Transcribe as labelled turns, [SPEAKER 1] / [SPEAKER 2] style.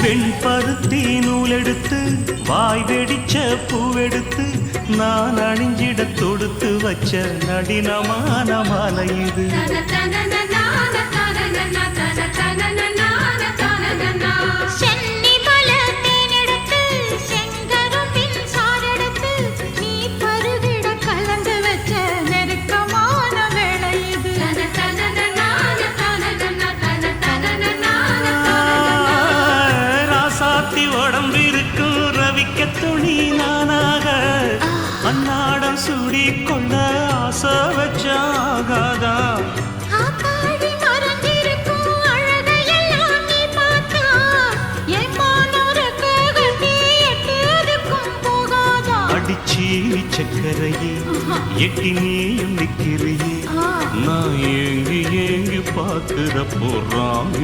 [SPEAKER 1] வெண்பருத்தி நூலெடுத்து வாய் வெடிச்ச பூவெடுத்து நான் அணிஞ்சிட தொடுத்து வச்ச நடினமான மாலை இது. உடம்பிருக்கும் ரவிக்க துணி நானாக அன்னாடம் சூடி கொண்ட ஆசை வச்சாகாதா. அடிச்சி சக்கரையே எட்டி நீயும் நிற்கிறியே நான் ஏங்கி ஏங்கி பார்க்கிற போறாங்க